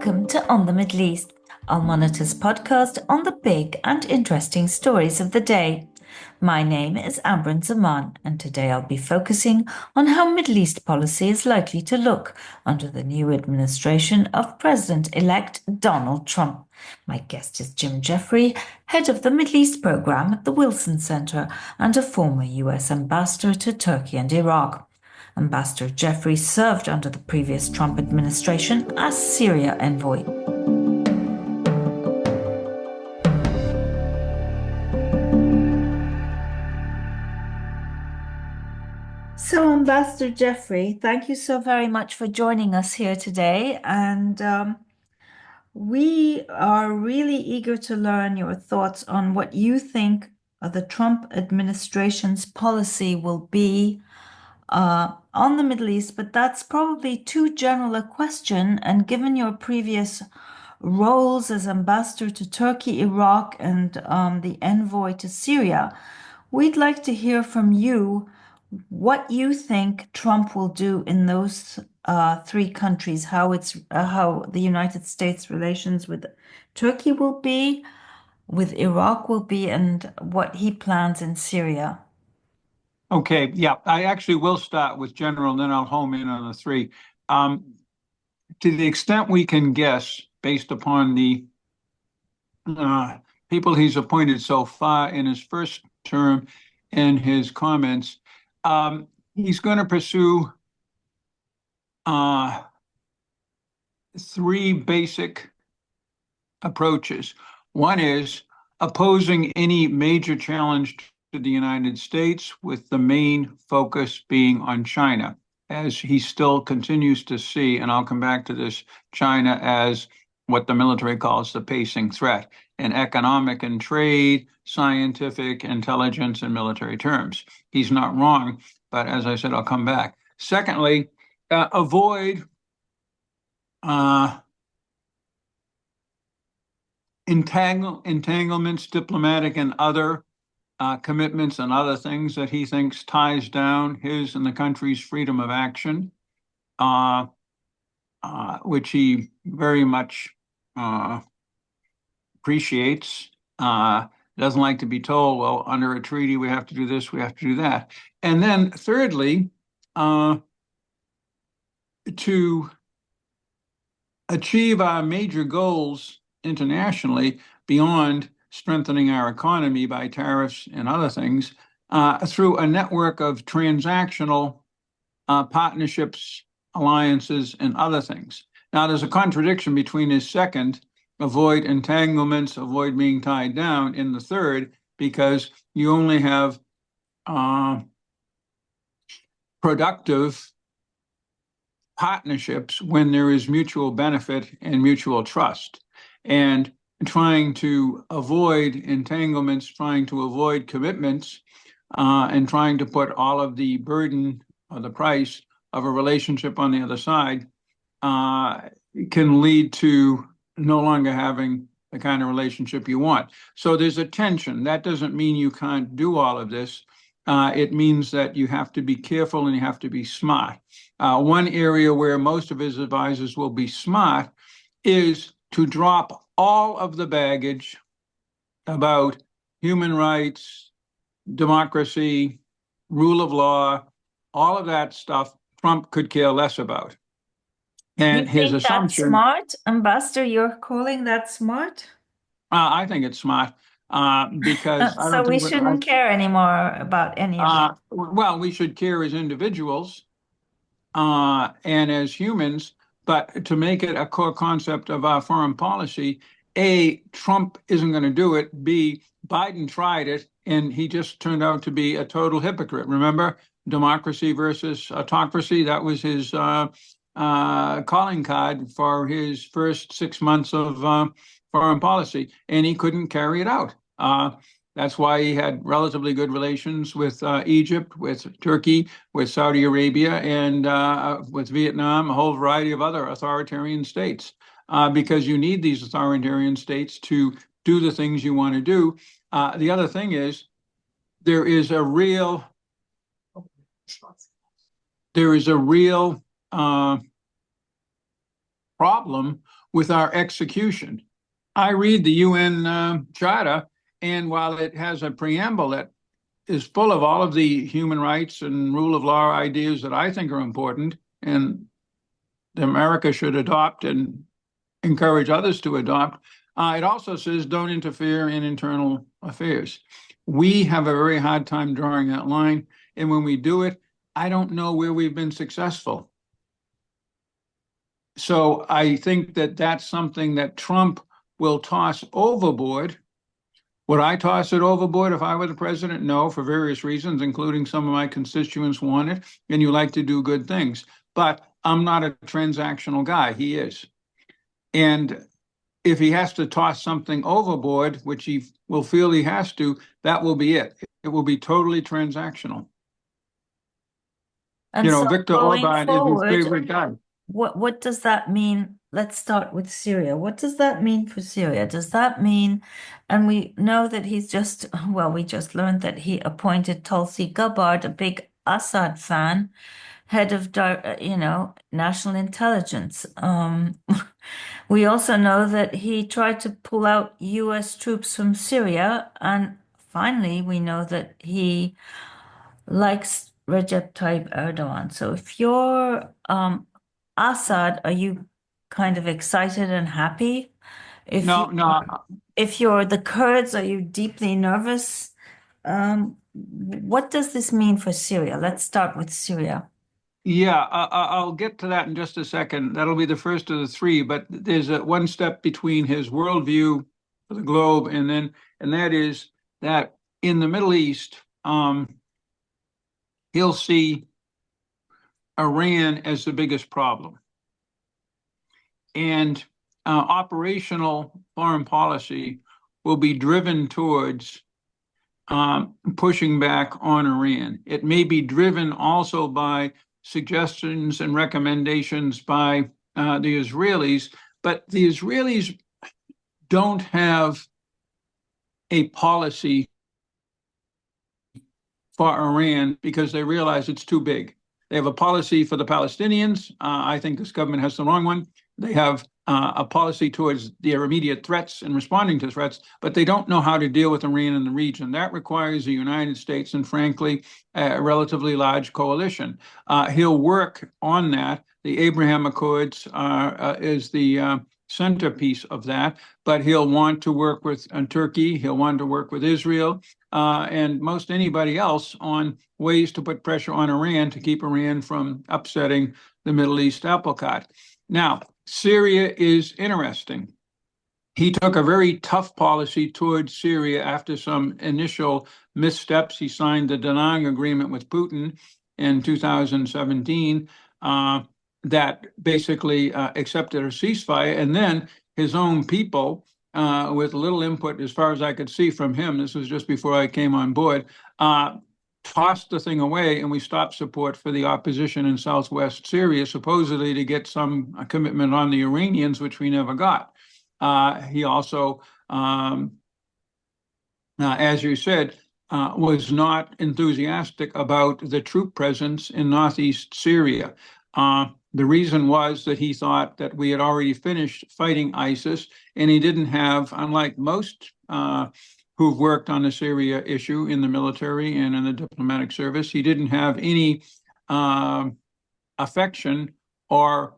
Welcome to On the Middle East, Al Monitor's podcast on the big and interesting stories of the day. My name is Amran Zaman, and today I'll be focusing on how Middle East policy is likely to look under the new administration of President-elect Donald Trump. My guest is Jim Jeffrey, head of the Middle East program at the Wilson Center and a former US ambassador to Turkey and Iraq. Ambassador Jeffrey served under the previous Trump administration as Syria Envoy. So, Ambassador Jeffrey, thank you so very much for joining us here today. And we are really eager to learn your thoughts on what you think the Trump administration's policy will be on the Middle East, but that's probably too general a question. And given your previous roles as ambassador to Turkey, Iraq, and the envoy to Syria, we'd like to hear from you what you think Trump will do in those three countries, how the United States relations with Turkey will be, with Iraq will be, and what he plans in Syria. Okay, yeah, I actually will start with general, and then I'll home in on the three. To the extent we can guess, based upon the people he's appointed so far in his first term and his comments, he's going to pursue three basic approaches. One is opposing any major challenge to the United States, with the main focus being on China, as he still continues to see, and I'll come back to this, China as what the military calls the pacing threat in economic and trade, scientific, intelligence, and military terms. He's not wrong, but as I said, I'll come back. Secondly, avoid entanglements, diplomatic and other commitments and other things that he thinks ties down his and the country's freedom of action, which he very much appreciates. Doesn't like to be told, well, under a treaty, we have to do this, we have to do that. And then thirdly, to achieve our major goals internationally beyond strengthening our economy by tariffs and other things, through a network of transactional partnerships, alliances, and other things. Now, there's a contradiction between his second, avoid entanglements, avoid being tied down, in the third, because you only have productive partnerships when there is mutual benefit and mutual trust. And trying to avoid entanglements, trying to avoid commitments, and trying to put all of the burden or the price of a relationship on the other side can lead to no longer having the kind of relationship you want. So there's a tension. That doesn't mean you can't do all of this. It means that you have to be careful and you have to be smart. One area where most of his advisors will be smart is to drop all of the baggage about human rights, democracy, rule of law, all of that stuff Trump could care less about. And his assumption— that's smart, Ambassador? You're calling that smart? I think it's smart because I So don't we think shouldn't care anymore about any of that. well, we should care as individuals and as humans, but to make it a core concept of our foreign policy, A, Trump isn't going to do it. B, Biden tried it, and he just turned out to be a total hypocrite. Remember, democracy versus autocracy? That was his calling card for his first 6 months of foreign policy, and he couldn't carry it out. That's why he had relatively good relations with Egypt, with Turkey, with Saudi Arabia, and with Vietnam, a whole variety of other authoritarian states, because you need these authoritarian states to do the things you want to do. The other thing is there is a real problem with our execution. I read the UN Charter, and while it has a preamble that is full of all of the human rights and rule of law ideas that I think are important and America should adopt and encourage others to adopt, it also says don't interfere in internal affairs. We have a very hard time drawing that line. And when we do it, I don't know where we've been successful. So I think that that's something that Trump will toss overboard. Would I toss it overboard if I were the president? No, for various reasons, including some of my constituents want it, and you like to do good things. But I'm not a transactional guy. He is. And if he has to toss something overboard, which he will feel he has to, that will be it. It will be totally transactional. And so Viktor going Orban is his forward, favorite guy. what does that mean? Let's start with Syria. What does that mean for Syria? Does that mean, and we know that we just learned that he appointed Tulsi Gabbard, a big Assad fan, head of, national intelligence. We also know that he tried to pull out US troops from Syria, and finally, we know that he likes Recep Tayyip Erdogan. So if you're Assad, are you kind of excited and happy? If you No, no, if you're the Kurds, are you deeply nervous? What does this mean for Syria? Let's start with Syria. yeah, I'll get to that in just a second. That'll be the first of the three, but there's one step between his worldview for the globe and that is that in the Middle East, he'll see Iran as the biggest problem. And operational foreign policy will be driven towards pushing back on Iran. It may be driven also by suggestions and recommendations by the Israelis, but the Israelis don't have a policy for Iran because they realize it's too big. They have a policy for the Palestinians. I think this government has the wrong one. They have a policy towards their immediate threats and responding to threats, but they don't know how to deal with Iran in the region. That requires the United States and, frankly, a relatively large coalition. He'll work on that. The Abraham Accords is the centerpiece of that, but he'll want to work with Turkey. He'll want to work with Israel and most anybody else on ways to put pressure on Iran to keep Iran from upsetting the Middle East apple cart. Now, Syria is interesting. He took a very tough policy towards Syria after some initial missteps. He signed the Danang agreement with Putin in 2017 that basically accepted a ceasefire. And then his own people, with little input, as far as I could see from him, this was just before I came on board, tossed the thing away, and we stopped support for the opposition in southwest Syria, supposedly to get some commitment on the Iranians, which we never got. He also, as you said, was not enthusiastic about the troop presence in northeast Syria. The reason was that he thought that we had already finished fighting ISIS, and he didn't have, unlike most who've worked on the Syria issue in the military and in the diplomatic service, he didn't have any affection or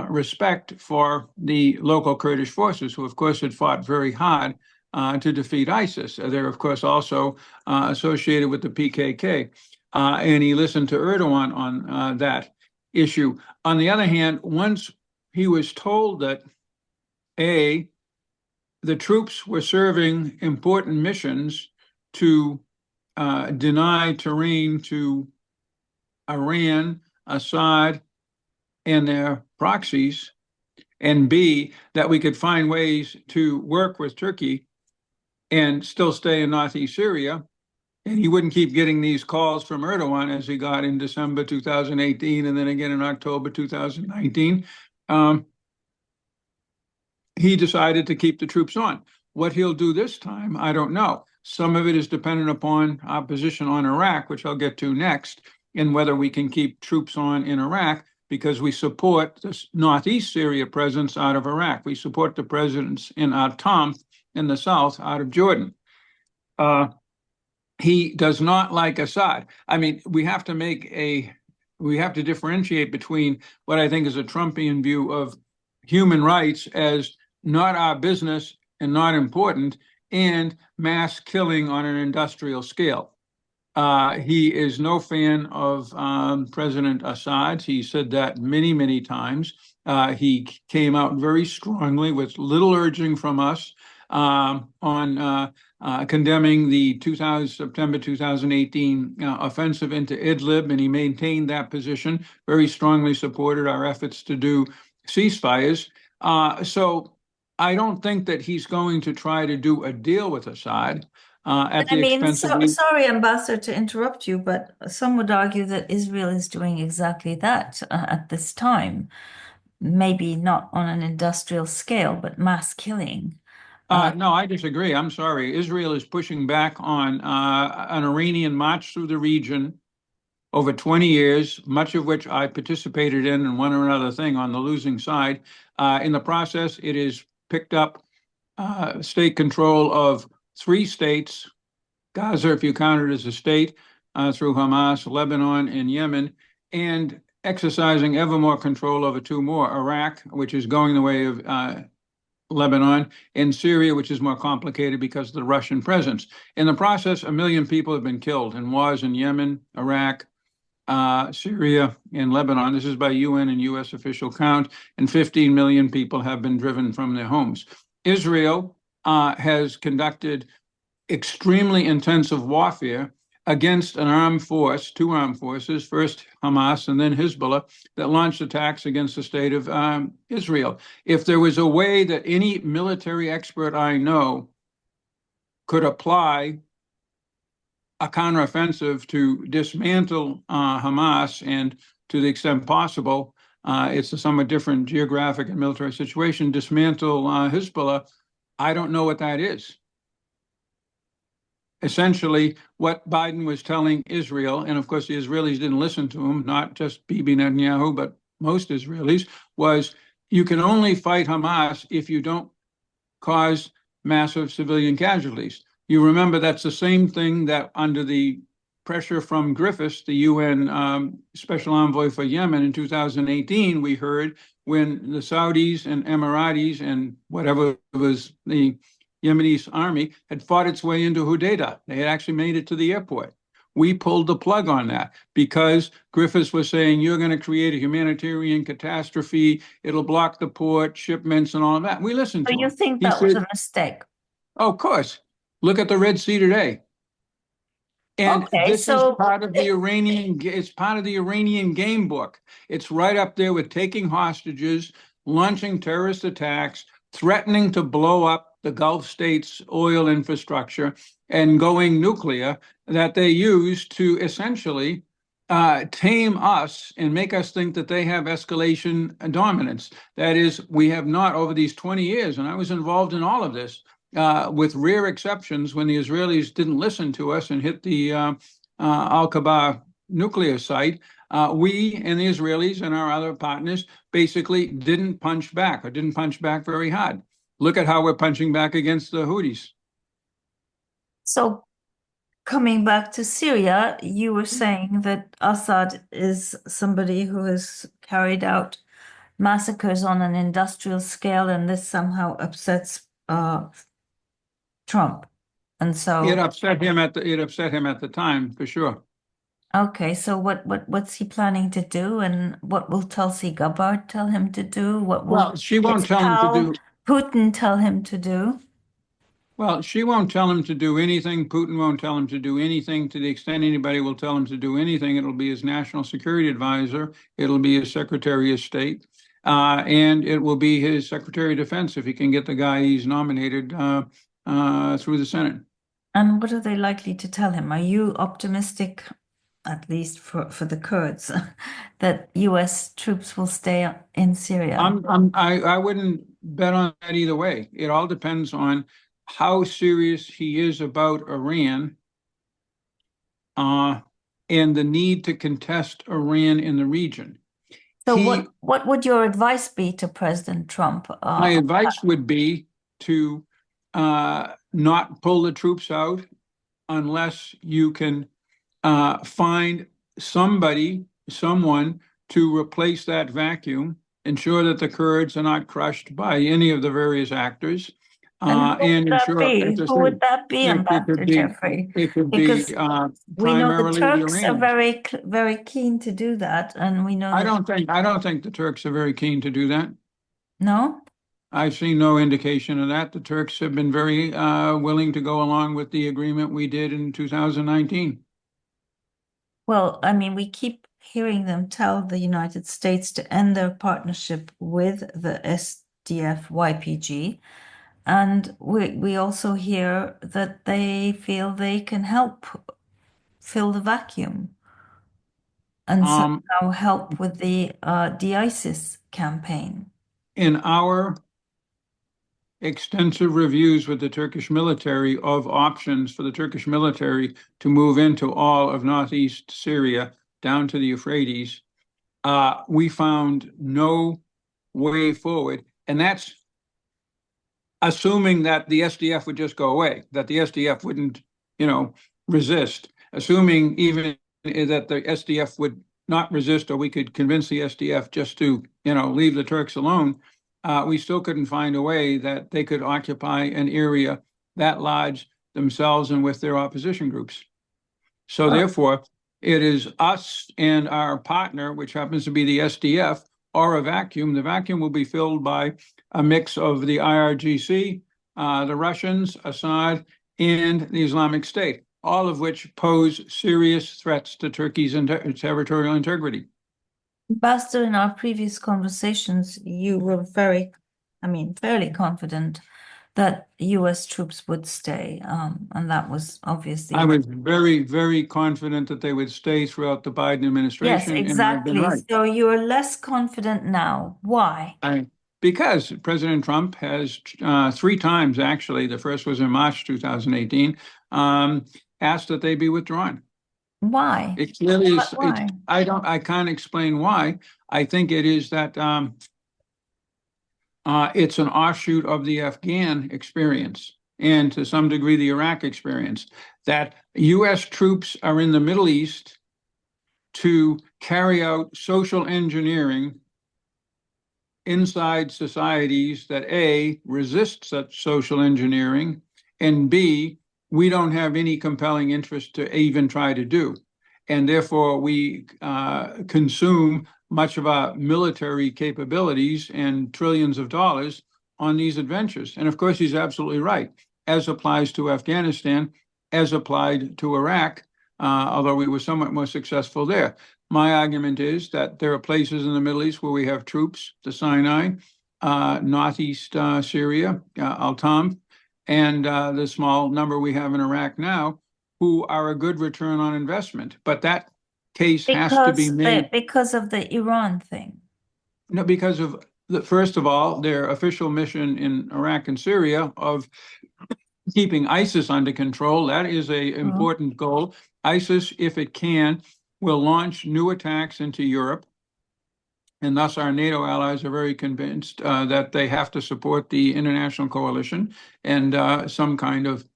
respect for the local Kurdish forces, who, of course, had fought very hard to defeat ISIS. They're, of course, also associated with the PKK. And he listened to Erdogan on that issue. On the other hand, once he was told that, the troops were serving important missions to deny terrain to Iran, Assad, and their proxies, and B, that we could find ways to work with Turkey and still stay in northeast Syria, and he wouldn't keep getting these calls from Erdogan as he got in December 2018 and then again in October 2019. He decided to keep the troops on. What he'll do this time, I don't know. Some of it is dependent upon our position on Iraq, which I'll get to next, and whether we can keep troops on in Iraq. because we support the northeast Syria presence out of Iraq. We support the presence in Atam in the south out of Jordan. He does not like Assad. I mean, we have to differentiate between what I think is a Trumpian view of human rights as not our business and not important, and mass killing on an industrial scale. He is no fan of President Assad. He said that many, many times. He came out very strongly with little urging from us on condemning the September 2018 offensive into Idlib, and he maintained that position, very strongly supported our efforts to do ceasefires. So I don't think that he's going to try to do a deal with Assad at I the mean, expense of sorry, Ambassador, to interrupt you, but some would argue that Israel is doing exactly that at this time. Maybe not on an industrial scale, but mass killing. No, I disagree. I'm sorry. Israel is pushing back on an Iranian march through the region over 20 years, much of which I participated in one or another thing on the losing side. In the process, it has picked up state control of 3 states, Gaza, if you count it as a state, through Hamas, Lebanon, and Yemen, and exercising ever more control over 2 more, Iraq, which is going the way of Lebanon, and Syria, which is more complicated because of the Russian presence. In the process, 1 million people have been killed in wars in Yemen, Iraq, Syria, and Lebanon. This is by UN and US official count, and 15 million people have been driven from their homes. Israel has conducted extremely intensive warfare against an armed force, 2 armed forces, first Hamas and then Hezbollah, that launched attacks against the state of Israel. If there was a way that any military expert I know could apply a counteroffensive to dismantle Hamas, and to the extent possible, it's a somewhat different geographic and military situation, dismantle Hezbollah, I don't know what that is. Essentially, what Biden was telling Israel, and of course the Israelis didn't listen to him, not just Bibi Netanyahu, but most Israelis, was you can only fight Hamas if you don't cause massive civilian casualties. You remember that's the same thing that under the pressure from Griffiths, the UN Special Envoy for Yemen in 2018, we heard when the Saudis and Emiratis and whatever was the Yemeni army had fought its way into Hodeidah. They had actually made it to the airport. We pulled the plug on that because Griffiths was saying, you're going to create a humanitarian catastrophe. It'll block the port, shipments, and all of that. We listened to So you him. think He that was said, a mistake? oh, of course. Look at the Red Sea today. And Okay, this is so part of the it's part of the Iranian game book. It's right up there with taking hostages, launching terrorist attacks, threatening to blow up the Gulf states' oil infrastructure, and going nuclear, that they use to essentially tame us and make us think that they have escalation dominance. That is, we have not over these 20 years, and I was involved in all of this, with rare exceptions when the Israelis didn't listen to us and hit the Al-Kabar nuclear site. We and the Israelis and our other partners basically didn't punch back, or didn't punch back very hard. Look at how we're punching back against the Houthis. So coming back to Syria, you were saying that Assad is somebody who has carried out massacres on an industrial scale, and this somehow upsets Trump. And It so, upset him at the time, for sure. okay, so what's he planning to do, and what will Tulsi Gabbard tell him to do? What will Well, she his won't tell him to pal do. Putin tell him to do? Well, she won't tell him to do anything. Putin won't tell him to do anything. To the extent anybody will tell him to do anything, it'll be his national security advisor. It'll be his secretary of state, and it will be his secretary of defense if he can get the guy he's nominated through the Senate. And what are they likely to tell him? Are you optimistic, at least for the Kurds, that US troops will stay in Syria? I wouldn't bet on that either way. It all depends on how serious he is about Iran, and the need to contest Iran in the region. So He, what would your advice be to President Trump? my advice would be to not pull the troops out unless you can find someone to replace that vacuum, ensure that the Kurds are not crushed by any of the various actors, And who would and that ensure, as be? I Who say, would that be, it could Ambassador be, Jeffrey? it could be Because we know the primarily the Turks are Iranians. very keen to do that, and we know that I don't think the Turks are very keen to do that. no. I've seen no indication of that. The Turks have been very willing to go along with the agreement we did in 2019. Well, I mean, we keep hearing them tell the United States to end their partnership with the SDF YPG. And we also hear that they feel they can help fill the vacuum and Um, somehow help with the de-ISIS campaign. in our extensive reviews with the Turkish military of options for the Turkish military to move into all of northeast Syria down to the Euphrates, we found no way forward. And that's assuming that the SDF would just go away, that the SDF wouldn't, resist, assuming even that the SDF would not resist, or we could convince the SDF just to, leave the Turks alone, we still couldn't find a way that they could occupy an area that large themselves and with their opposition groups. So Well, therefore, it is us and our partner, which happens to be the SDF, or a vacuum. The vacuum will be filled by a mix of the IRGC, the Russians, Assad, and the Islamic State, all of which pose serious threats to Turkey's territorial integrity. Ambassador, in our previous conversations, you were fairly confident that US troops would stay. And that was obviously I was very, very confident that they would stay throughout the Biden yes, administration, and I've been exactly. right. So you're less confident now. Why? Because President Trump has three times, actually, the first was in March 2018, asked that they be withdrawn. Why? It clearly is, Why? I can't explain why. I think it is that it's an offshoot of the Afghan experience and to some degree the Iraq experience, that US troops are in the Middle East to carry out social engineering inside societies that A, resist such social engineering, and B, we don't have any compelling interest to even try to do. And therefore, we consume much of our military capabilities and trillions of dollars on these adventures. And of course, he's absolutely right, as applies to Afghanistan, as applied to Iraq, although we were somewhat more successful there. My argument is that there are places in the Middle East where we have troops, the Sinai, northeast Syria, Al-Tam, and the small number we have in Iraq now, who are a good return on investment. But that case has to be made. Because of the Iran thing. No, because of first of all, their official mission in Iraq and Syria of keeping ISIS under control. That is a important goal. ISIS, if it can, will launch new attacks into Europe. And thus our NATO allies are very convinced that they have to support the international coalition and some kind of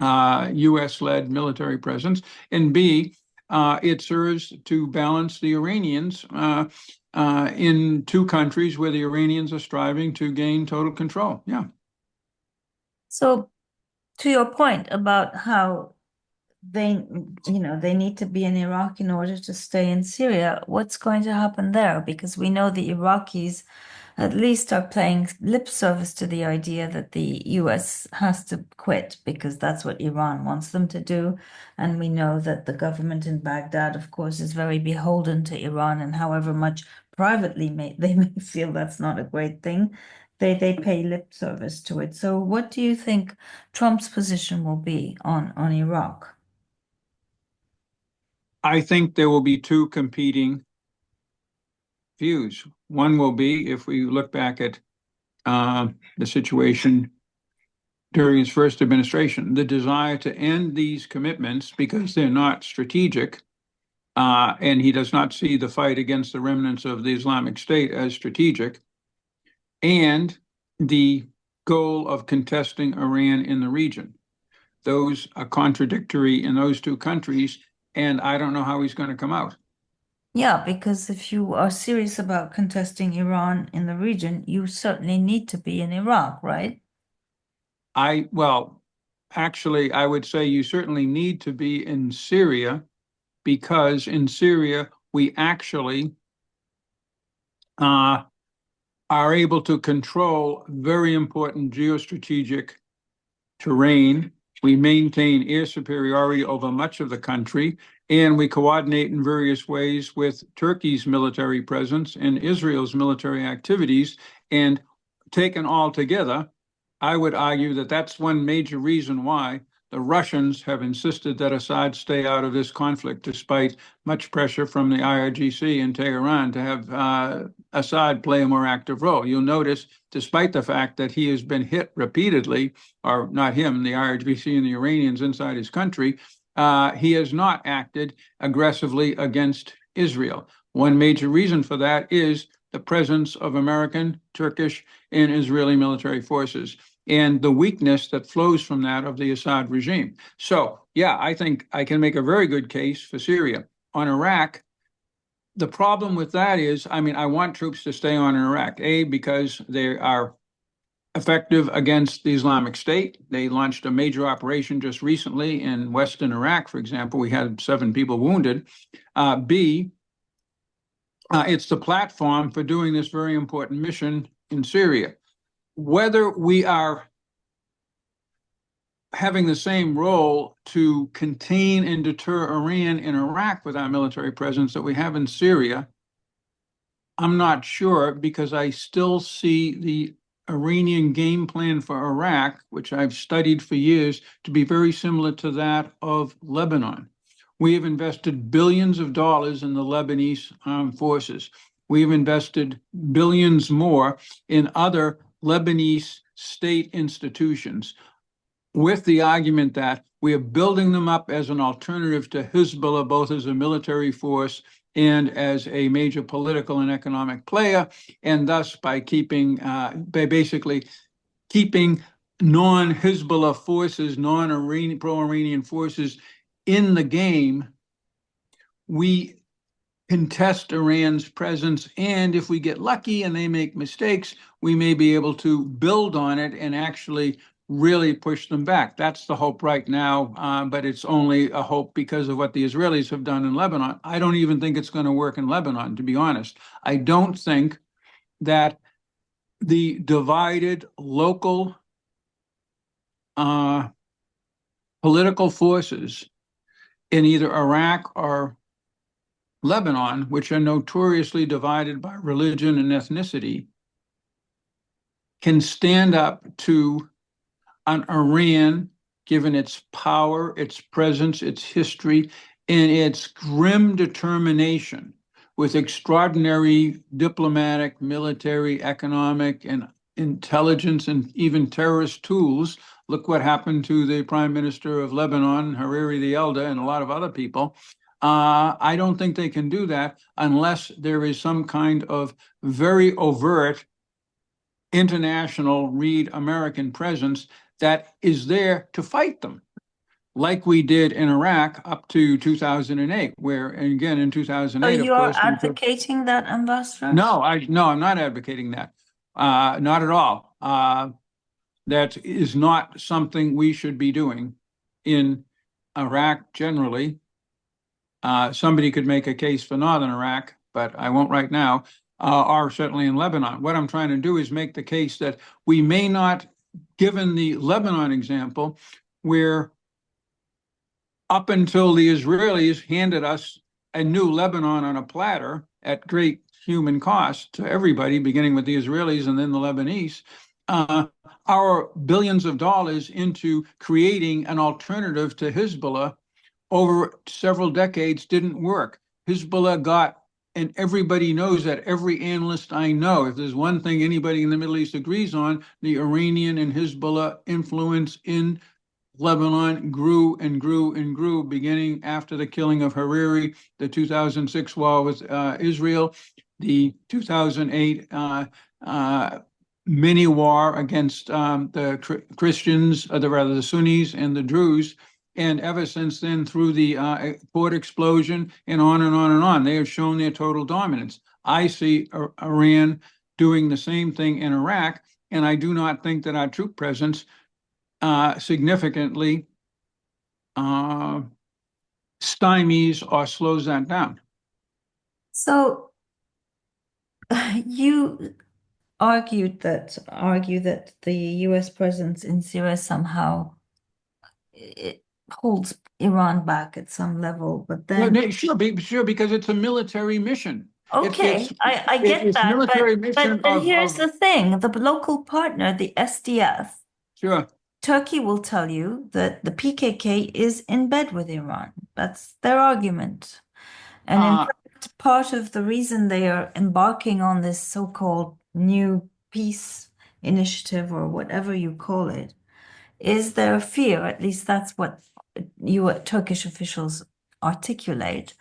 US-led military presence. And B, it serves to balance the Iranians in two countries where the Iranians are striving to gain total control. Yeah. So to your point about how they need to be in Iraq in order to stay in Syria, what's going to happen there? Because we know the Iraqis at least are paying lip service to the idea that the US has to quit because that's what Iran wants them to do. And we know that the government in Baghdad, of course, is very beholden to Iran, and however much privately they may feel that's not a great thing, they pay lip service to it. So what do you think Trump's position will be on Iraq? I think there will be two competing views. One will be, if we look back at the situation during his first administration, the desire to end these commitments because they're not strategic and he does not see the fight against the remnants of the Islamic State as strategic, and the goal of contesting Iran in the region. Those are contradictory in those two countries, and I don't know how he's going to come out. Yeah, because if you are serious about contesting Iran in the region, you certainly need to be in Iraq, right? Well, actually, I would say you certainly need to be in Syria, because in Syria, we actually uh, are able to control very important geostrategic terrain. We maintain air superiority over much of the country, and we coordinate in various ways with Turkey's military presence and Israel's military activities. And taken all together, I would argue that that's one major reason why the Russians have insisted that Assad stay out of this conflict, despite much pressure from the IRGC in Tehran to have Assad play a more active role. You'll notice, despite the fact that he has been hit repeatedly, or not him, the IRGC and the Iranians inside his country, he has not acted aggressively against Israel. One major reason for that is the presence of American, Turkish, and Israeli military forces, and the weakness that flows from that of the Assad regime. So, yeah, I think I can make a very good case for Syria. On Iraq, the problem with that is, I mean, I want troops to stay on in Iraq, because they are effective against the Islamic State. They launched a major operation just recently in Western Iraq, for example. We had 7 people wounded. B, it's the platform for doing this very important mission in Syria. Whether we are having the same role to contain and deter Iran in Iraq with our military presence that we have in Syria, I'm not sure, because I still see the Iranian game plan for Iraq, which I've studied for years, to be very similar to that of Lebanon. We have invested billions of dollars in the Lebanese armed forces. We've invested billions more in other Lebanese state institutions, with the argument that we are building them up as an alternative to Hezbollah, both as a military force and as a major political and economic player, and thus by basically keeping non-Hezbollah forces, pro-Iranian forces in the game, we contest Iran's presence, and if we get lucky and they make mistakes, we may be able to build on it and actually really push them back. That's the hope right now, but it's only a hope because of what the Israelis have done in Lebanon. I don't even think it's going to work in Lebanon, to be honest. I don't think that the divided local political forces in either Iraq or Lebanon, which are notoriously divided by religion and ethnicity, can stand up to an Iran, given its power, its presence, its history, and its grim determination with extraordinary diplomatic, military, economic, and intelligence, and even terrorist tools. Look what happened to the Prime Minister of Lebanon, Hariri the Elder, and a lot of other people. I don't think they can do that unless there is some kind of very overt international, read American presence that is there to fight them, like we did in Iraq up to 2008, where, and again, in 2008, So of you're course, advocating that, Ambassador? no, I'm not advocating that. Not at all. That is not something we should be doing in Iraq generally. Somebody could make a case for northern Iraq, but I won't right now, or certainly in Lebanon. What I'm trying to do is make the case that we may not, given the Lebanon example, where up until the Israelis handed us a new Lebanon on a platter at great human cost to everybody, beginning with the Israelis and then the Lebanese, our billions of dollars into creating an alternative to Hezbollah over several decades didn't work. Hezbollah got, and everybody knows that, every analyst I know, if there's one thing anybody in the Middle East agrees on, the Iranian and Hezbollah influence in Lebanon grew and grew and grew, beginning after the killing of Hariri, the 2006 war with Israel, the 2008 mini war against the Christians, rather the Sunnis and the Druze. And ever since then, through the port explosion and on and on and on, they have shown their total dominance. I see Iran doing the same thing in Iraq, and I do not think that our troop presence significantly uh, stymies or slows that down. So you argue that the US presence in Syria somehow it holds Iran back at some level, but Well, then sure, because it's a military mission. It's okay, it's I get it's that, military mission but of here's the thing, the local partner, the SDF, sure. Turkey will tell you that the PKK is in bed with Iran. That's their argument. And in Uh, fact, part of the reason they are embarking on this so-called new peace initiative or whatever you call it is their fear, at least that's what you Turkish officials articulate,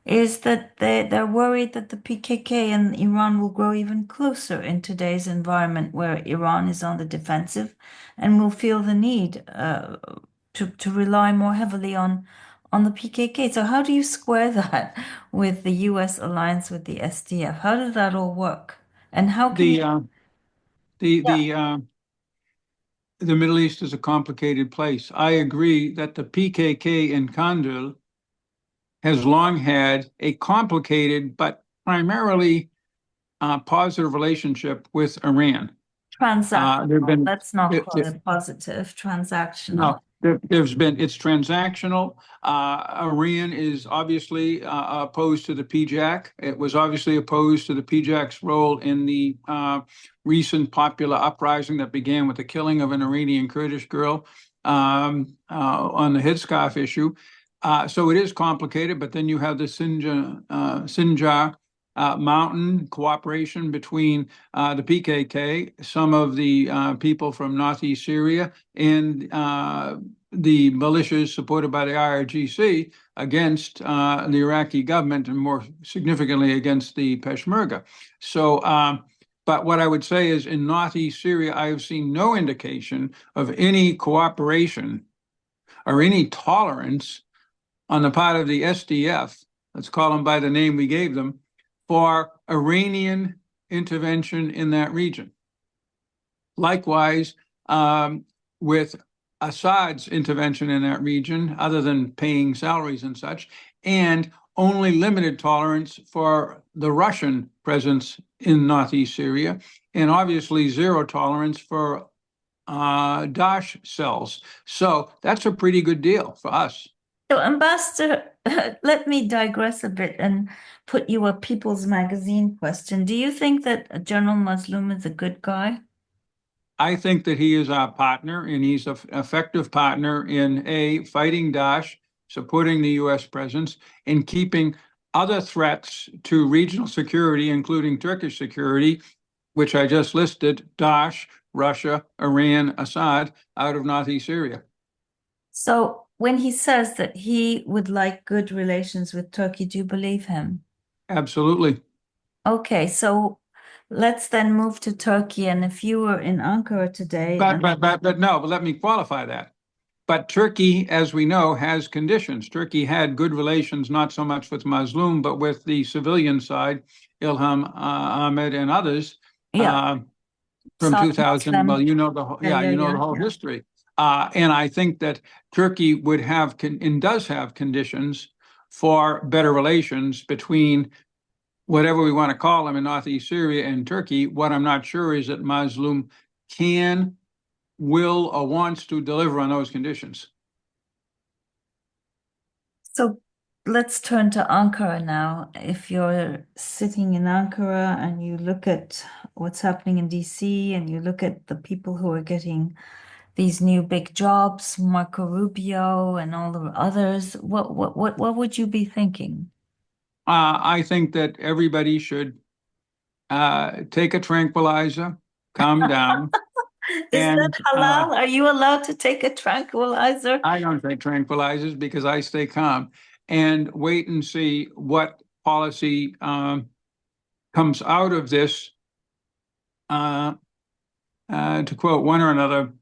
is that they're worried that the PKK and Iran will grow even closer in today's environment where Iran is on the defensive and will feel the need to rely more heavily on the PKK. So how do you square that with the US alliance with the SDF? How does that all work? And how can the you, uh, the yeah, the uh, the Middle East is a complicated place. I agree that the PKK in Kandil has long had a complicated but primarily positive relationship with Iran. There have transactional? been Let's not there, call it positive, transactional. no, it's transactional. Iran is obviously opposed to the PJAC. It was obviously opposed to the PJAC's role in the recent popular uprising that began with the killing of an Iranian Kurdish girl on the headscarf issue. So it is complicated, but then you have the Sinjar mountain cooperation between the PKK, some of the people from northeast Syria, and the militias supported by the IRGC against the Iraqi government, and more significantly against the Peshmerga. So, but what I would say is in northeast Syria, I have seen no indication of any cooperation or any tolerance on the part of the SDF, let's call them by the name we gave them, for Iranian intervention in that region. Likewise, with Assad's intervention in that region, other than paying salaries and such, and only limited tolerance for the Russian presence in northeast Syria, and obviously zero tolerance for Daesh cells. So that's a pretty good deal for us. So, Ambassador, let me digress a bit and put you a People's Magazine question. Do you think that General Mazloum is a good guy? I think that he is our partner, and he's an effective partner in fighting Daesh, supporting the U.S. presence, and keeping other threats to regional security, including Turkish security, which I just listed, Daesh, Russia, Iran, Assad, out of northeast Syria. So, when he says that he would like good relations with Turkey, do you believe him? Absolutely. Okay, so let's then move to Turkey. And if you were in Ankara today, But no, but let me qualify that. But Turkey, as we know, has conditions. Turkey had good relations, not so much with Mazlum, but with the civilian side, Ilham Ahmed and others, yeah, uh, from Saudi 2000. Well, Muslim. you know the whole, Yeah, yeah, yeah, you know yeah, the whole yeah. history. And I think that Turkey would have and does have conditions for better relations between whatever we want to call them in northeast Syria and Turkey. What I'm not sure is that Mazlum can, will, or wants to deliver on those conditions. So let's turn to Ankara now. If you're sitting in Ankara and you look at what's happening in DC and you look at the people who are getting these new big jobs, Marco Rubio and all the others, what would you be thinking? I think that everybody should take a tranquilizer, calm down, Is that And halal? Are you allowed to take a tranquilizer? I don't take tranquilizers because I stay calm and wait and see what policy comes out of this. Uh, to quote one or another,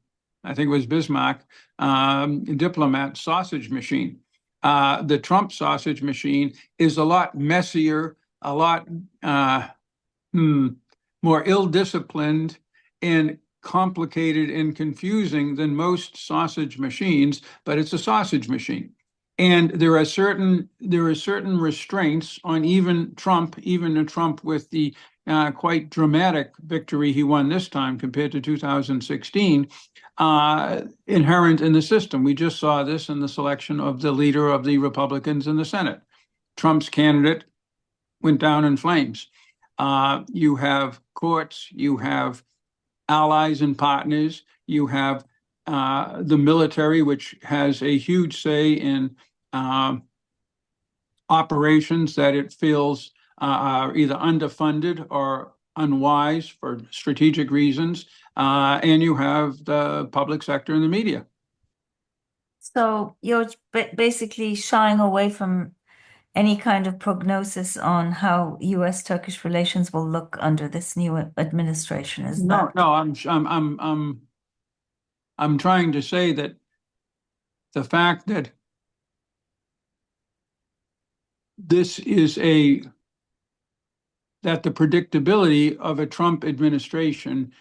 I think it was Bismarck, diplomat sausage machine. The Trump sausage machine is a lot messier, a lot uh, more ill-disciplined and complicated and confusing than most sausage machines, but it's a sausage machine. And there are certain restraints on even a Trump with the quite dramatic victory he won this time compared to 2016, inherent in the system. We just saw this in the selection of the leader of the Republicans in the Senate. Trump's candidate went down in flames. You have courts, you have allies and partners, you have the military, which has a huge say in operations that it feels are either underfunded or unwise for strategic reasons. And you have the public sector and the media. So you're basically shying away from any kind of prognosis on how US-Turkish relations will look under this new administration. Is No, that? no, I'm trying to say that the fact that this is that the predictability of a Trump administration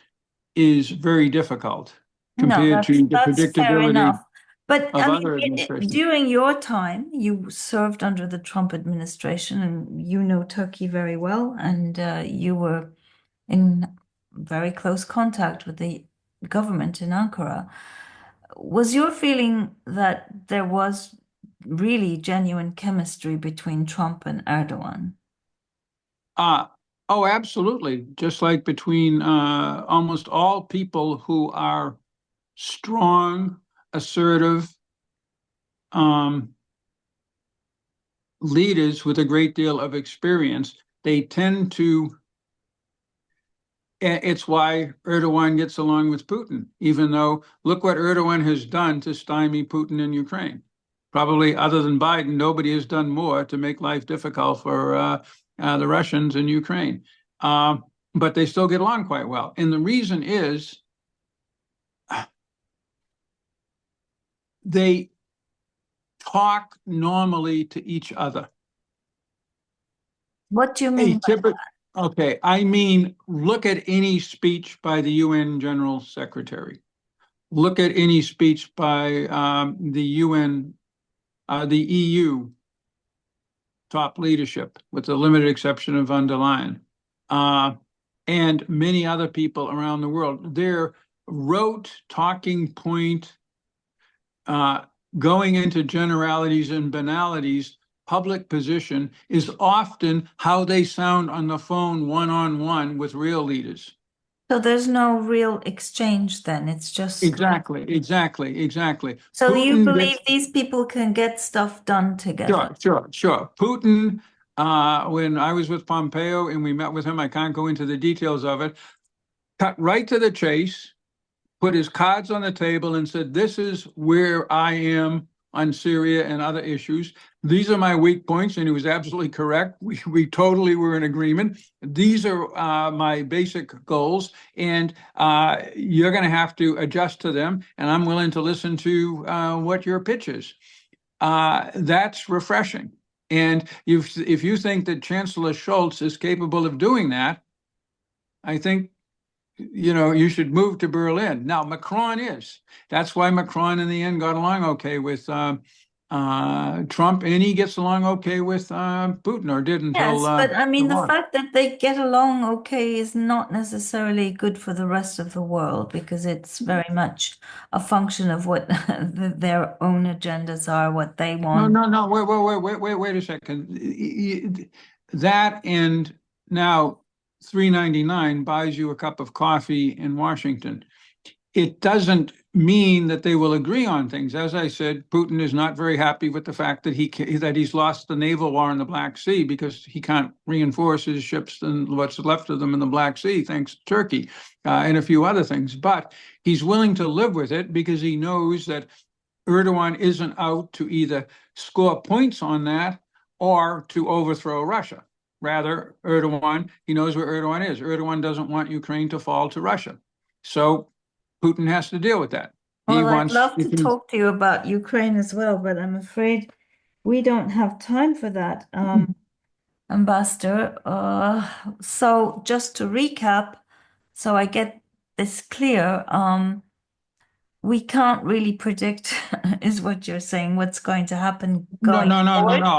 is very difficult No, compared that's to the that's fair predictability enough. But of I other mean, administrations. during your time, you served under the Trump administration, and you know Turkey very well, and you were in very close contact with the government in Ankara. Was your feeling that there was really genuine chemistry between Trump and Erdogan? Uh, oh, absolutely. Just like between almost all people who are strong, assertive um, leaders with a great deal of experience, they tend to. It's why Erdogan gets along with Putin, even though look what Erdogan has done to stymie Putin in Ukraine. Probably other than Biden, nobody has done more to make life difficult for the Russians in Ukraine. Uh, but they still get along quite well. And the reason is they talk normally to each other. What do you A mean by typical, okay, I mean, look at any speech by the UN General Secretary. Look at any speech by the UN, the EU top leadership, with the limited exception of von der Leyen, uh, and many other people around the world. Their rote talking point, uh, going into generalities and banalities, public position is often how they sound on the phone one-on-one with real leaders. so there's no real exchange then. It's just Exactly, exactly, exactly. so you Putin believe gets these people can get stuff done together. sure. Putin, when I was with Pompeo and we met with him, I can't go into the details of it, cut right to the chase, put his cards on the table and said, this is where I am on Syria and other issues. These are my weak points. And he was absolutely correct. We totally were in agreement. These are my basic goals. And you're going to have to adjust to them. And I'm willing to listen to what your pitch is. That's refreshing. And if you think that Chancellor Scholz is capable of doing that, I think you should move to Berlin. Now, Macron is. That's why Macron in the end got along okay with Trump, and he gets along okay with Putin, or did until Yes, but I the mean, the war. fact that they get along okay is not necessarily good for the rest of the world because it's very much a function of what their own agendas are, what they No, want. no, no. Wait a second. That and now 3.99 buys you a cup of coffee in Washington. it doesn't mean that they will agree on things. As I said, Putin is not very happy with the fact that he's lost the naval war in the Black Sea because he can't reinforce his ships and what's left of them in the Black Sea, thanks to Turkey and a few other things. But he's willing to live with it because he knows that Erdogan isn't out to either score points on that or to overthrow Russia. Rather, Erdogan, he knows where Erdogan is. Erdogan doesn't want Ukraine to fall to Russia. So Putin has to deal with that. He Well, I'd wants, love to talk to you about Ukraine as well, but I'm afraid we don't have time for that, Ambassador. So just to recap, so I get this clear, we can't really predict, is what you're saying, what's going to happen no, going no, no, no, forward. no.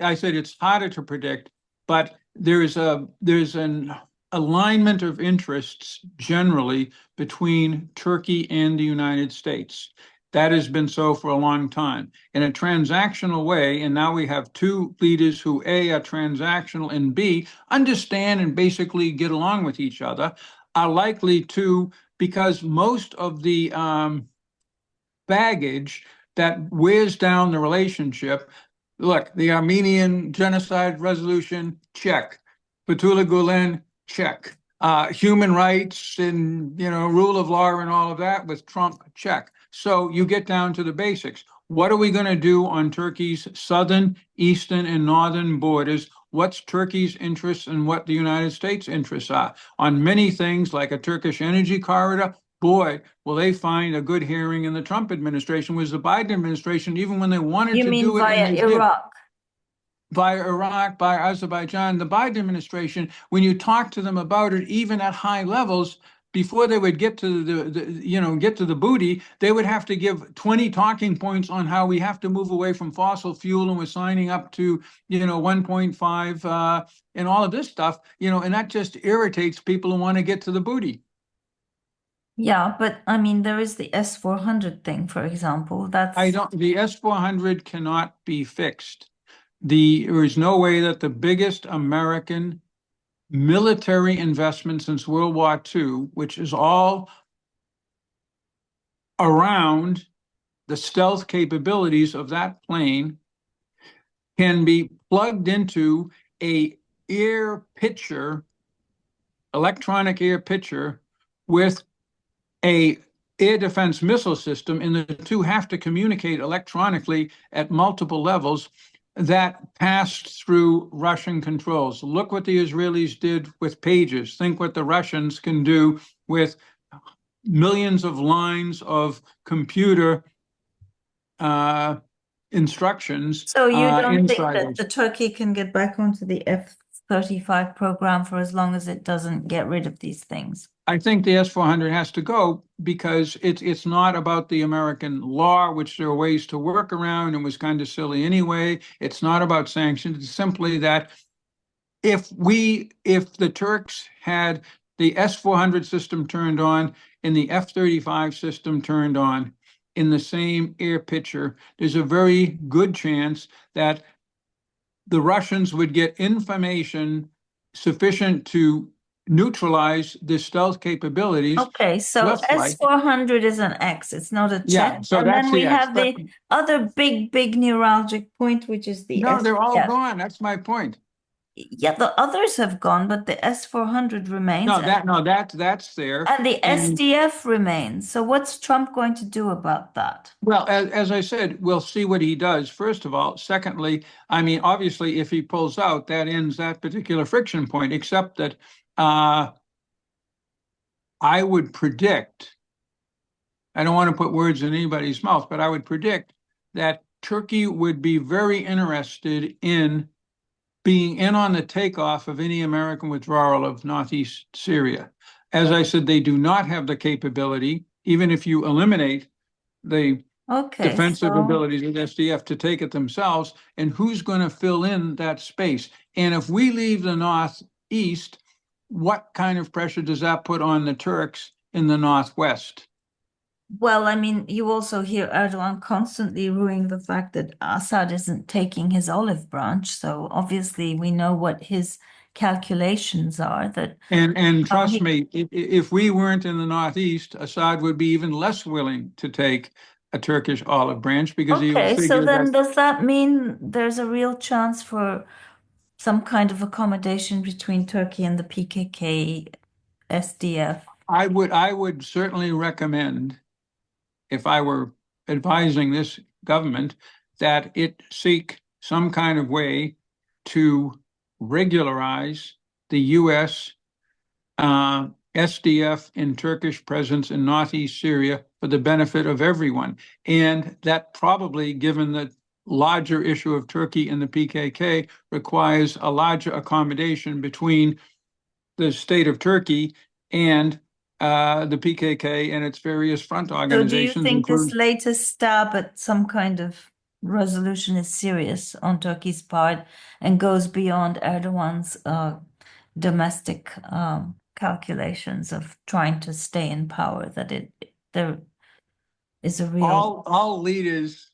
I said it's harder to predict, but there's an alignment of interests generally between Turkey and the United States. That has been so for a long time in a transactional way. And now we have two leaders who A, are transactional, and B, understand and basically get along with each other, are likely to, because most of the baggage that wears down the relationship. Look, the Armenian genocide resolution, check. Fethullah Gulen, check. Human rights and rule of law and all of that with Trump, check. So you get down to the basics. What are we going to do on Turkey's southern, eastern, and northern borders? What's Turkey's interests and what the United States' interests are? On many things like a Turkish energy corridor, boy, will they find a good hearing in the Trump administration. Was the Biden administration, even when they wanted You to mean do it, and via they did, Iraq? via Iraq, by Azerbaijan, the Biden administration, when you talk to them about it, even at high levels, before they would get to the booty, they would have to give 20 talking points on how we have to move away from fossil fuel and we're signing up to 1.5 and all of this stuff, and that just irritates people who want to get to the booty. Yeah, but I mean, there is the S-400 thing, for example. The S-400 cannot be fixed. There is no way that the biggest American military investment since World War II, which is all around the stealth capabilities of that plane, can be plugged into a electronic air pitcher with a air defense missile system, and the two have to communicate electronically at multiple levels that passed through Russian controls. Look what the Israelis did with pages. Think what the Russians can do with millions of lines of computer instructions. So you don't think inside that those. the Turkey can get back onto the F-35 program for as long as it doesn't get rid of these things? I think the S-400 has to go because it's not about the American law, which there are ways to work around and was kind of silly anyway. It's not about sanctions. It's simply that if the Turks had the S-400 system turned on and the F-35 system turned on in the same air pitcher, there's a very good chance that the Russians would get information sufficient to neutralize the stealth capabilities. Okay, so Just like, S-400 is an X, it's not a yeah, check. so And that's then we the X. have But the other big neuralgic point, which is the no, they're all SDF. gone. That's my point. Yeah, the others have gone, but the S-400 remains, That's there. and the And SDF remains. So what's Trump going to do about that? well, as I said, we'll see what he does, first of all. Secondly, I mean, obviously, if he pulls out, that ends that particular friction point, except that I would predict, I don't want to put words in anybody's mouth, but I would predict that Turkey would be very interested in being in on the takeoff of any American withdrawal of northeast Syria. As I said, they do not have the capability, even if you eliminate the defensive abilities of SDF, to take it themselves. And who's going to fill in that space? And if we leave the northeast, what kind of pressure does that put on the Turks in the northwest? Well, I mean, you also hear Erdogan constantly ruining the fact that Assad isn't taking his olive branch. So obviously, we know what his calculations are that And trust he. me, if we weren't in the Northeast, Assad would be even less willing to take a Turkish olive branch because he'll Okay, so figure that then does that mean there's a real chance for some kind of accommodation between Turkey and the PKK, SDF? I would certainly recommend, if I were advising this government, that it seek some kind of way to regularize the U.S. SDF and Turkish presence in northeast Syria for the benefit of everyone. And that probably, given the larger issue of Turkey and the PKK, requires a larger accommodation between the state of Turkey and the PKK and its various front So do you organizations, think this including latest stab at some kind of resolution is serious on Turkey's part and goes beyond Erdogan's domestic calculations of trying to stay in power, that there is a real. all leaders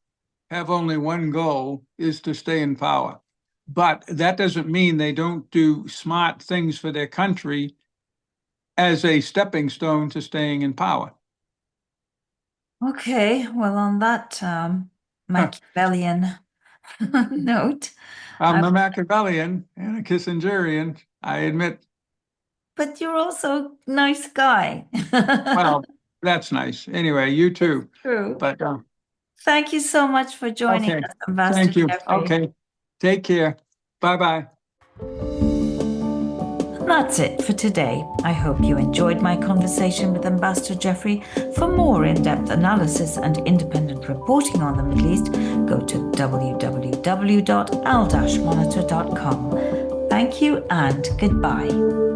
have only one goal, is to stay in power. But that doesn't mean they don't do smart things for their country as a stepping stone to staying in power. Okay, well, on that Machiavellian note, I'm I, a Machiavellian and a Kissingerian, I admit. but you're also a nice guy. Well, that's nice. Anyway, you It's too. true. But Thank you so much for joining okay, us, Ambassador thank you. Jeffrey. Okay, take care. Bye-bye. That's it for today. I hope you enjoyed my conversation with Ambassador Jeffrey. For more in-depth analysis and independent reporting on the Middle East, go to www.al-monitor.com. Thank you and goodbye.